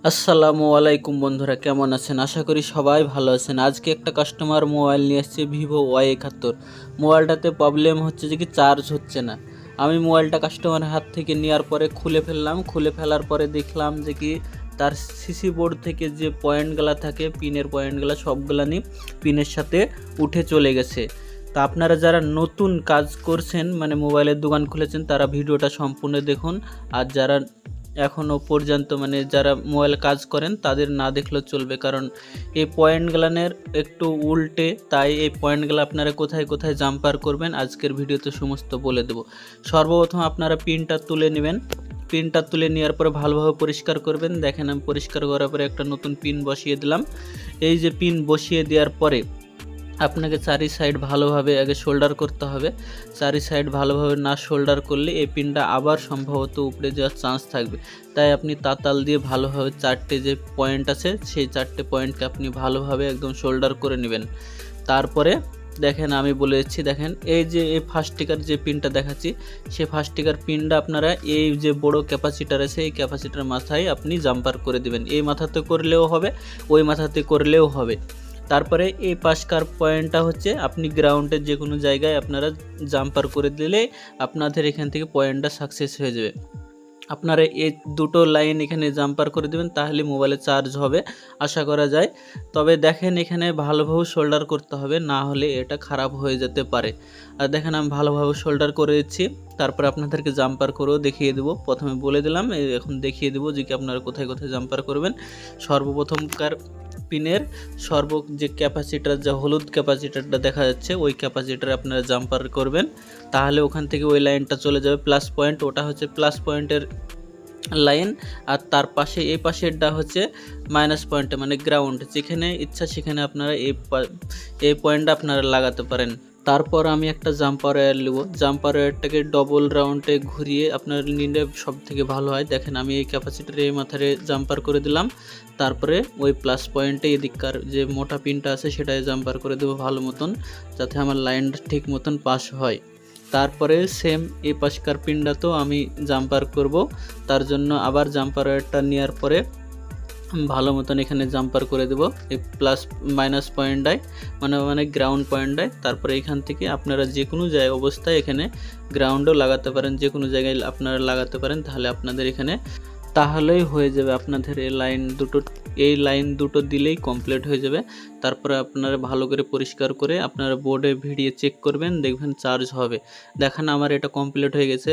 আসসালামু আলাইকুম বন্ধুরা, কেমন আছেন? আশা করি সবাই ভালো আছেন। আজকে একটা কাস্টমার মোবাইল নিয়ে এসেছে, ভিভো Y71। মোবাইলটাতে প্রবলেম হচ্ছে যে কি চার্জ হচ্ছে না। আমি মোবাইলটা কাস্টমারের হাত থেকে নেওয়ার পরে খুলে ফেললাম। খুলে ফেলার পরে দেখলাম যে কি তার সিসি বোর্ড থেকে যে পয়েন্টগুলো থাকে, পিনের পয়েন্টগুলো সবগুলানি পিনের সাথে উঠে চলে গেছে। তা আপনারা যারা নতুন কাজ করছেন, মানে মোবাইলের দোকান খুলেছেন, তারা ভিডিওটা সম্পূর্ণ দেখুন। আর যারা এখনও পর্যন্ত মানে যারা মোবাইল কাজ করেন তাদের না দেখলেও চলবে, কারণ এই পয়েন্টগুলানের একটু উল্টে, তাই এই পয়েন্টগুলো আপনারা কোথায় কোথায় জাম্পার করবেন আজকের ভিডিওতে সমস্ত বলে দেব। সর্বপ্রথম আপনারা পিনটা তুলে নেবেন। পিনটা তুলে নেওয়ার পরে ভালোভাবে পরিষ্কার করবেন। দেখেন আমি পরিষ্কার করার পরে একটা নতুন পিন বসিয়ে দিলাম। এই যে পিন বসিয়ে দেওয়ার পরে আপনাকে চারি সাইড ভালোভাবে আগে শোল্ডার করতে হবে। চারি সাইড ভালোভাবে না শোল্ডার করলে এই পিনটা আবার সম্ভবত উপরে যাওয়ার চান্স থাকবে। তাই আপনি তাতাল দিয়ে ভালোভাবে চারটে যে পয়েন্ট আছে সেই চারটে পয়েন্টকে আপনি ভালোভাবে একদম শোল্ডার করে নেবেন। তারপরে দেখেন আমি বলে দিচ্ছি, দেখেন এই যে এই ফার্স্ট টিকার যে পিনটা দেখাচ্ছি, সেই ফার্স্ট টিকার পিনটা আপনারা এই যে বড় ক্যাপাসিটার আছে এই ক্যাপাসিটার মাথায় আপনি জাম্পার করে দিবেন। এই মাথাতে করলেও হবে, ওই মাথাতে করলেও হবে। তারপরে এই পাশকার পয়েন্টটা হচ্ছে আপনি গ্রাউন্ডের যে কোনো জায়গায় আপনারা জাম্পার করে দিলে আপনাদের এখান থেকে পয়েন্টটা সাকসেস হয়ে যাবে। আপনারা এই দুটো লাইন এখানে জাম্পার করে দেবেন, তাহলে মোবাইলে চার্জ হবে আশা করা যায়। তবে দেখেন এখানে ভালোভাবে শোল্ডার করতে হবে, না হলে এটা খারাপ হয়ে যেতে পারে। আর দেখেন আমি ভালোভাবে শোল্ডার করে দিচ্ছি। তারপর আপনাদেরকে জাম্পার করেও দেখিয়ে দেবো। প্রথমে বলে দিলাম, এখন দেখিয়ে দেবো যে কি আপনারা কোথায় কোথায় জাম্পার করবেন। সর্বপ্রথমকার পিনের যে ক্যাপাসিটার, যে হলুদ ক্যাপাসিটারটা দেখা যাচ্ছে, ওই ক্যাপাসিটার আপনারা জাম্পার করবেন, তাহলে ওখান থেকে ওই লাইনটা চলে যাবে প্লাস পয়েন্ট। ওটা হচ্ছে প্লাস পয়েন্টের লাইন। আর তার পাশে এই পাশেরটা হচ্ছে মাইনাস পয়েন্টে, মানে গ্রাউন্ড। যেখানে ইচ্ছা সেখানে আপনারা এই পয়েন্টটা আপনারা লাগাতে পারেন। তারপর আমি একটা জাম্পার ওয়্যার নেব। জাম্পার ওয়্যারটাকে ডবল রাউন্ডে ঘুরিয়ে আপনার নিলে সব থেকে ভালো হয়। দেখেন আমি এই ক্যাপাসিটারে এই মাথারে জাম্পার করে দিলাম। তারপরে ওই প্লাস পয়েন্টে এদিককার যে মোটা পিনটা আছে সেটাই জাম্পার করে দেবো ভালো মতন, যাতে আমার লাইনটা ঠিক মতন পাস হয়। তারপরে সেম এই পাশকার পিনটাতেও আমি জাম্পার করব। তার জন্য আবার জাম্পার ওয়্যারটা নেওয়ার পরে ভালো মতন এখানে জাম্পার করে দেব এই প্লাস মাইনাস পয়েন্টটায়, মানে গ্রাউন্ড পয়েন্টটায়। তারপরে এখান থেকে আপনারা যে কোনো জায়গায় অবস্থায় এখানে গ্রাউন্ডও লাগাতে পারেন, যে কোনো জায়গায় আপনারা লাগাতে পারেন, তাহলে আপনাদের এখানে তাহলেই হয়ে যাবে। আপনাদের এই লাইন দুটো দিলেই কমপ্লিট হয়ে যাবে। তারপরে আপনারা ভালো করে পরিষ্কার করে আপনারা বোর্ডে ভিডিও চেক করবেন, দেখবেন চার্জ হবে। দেখেন আমার এটা কমপ্লিট হয়ে গেছে।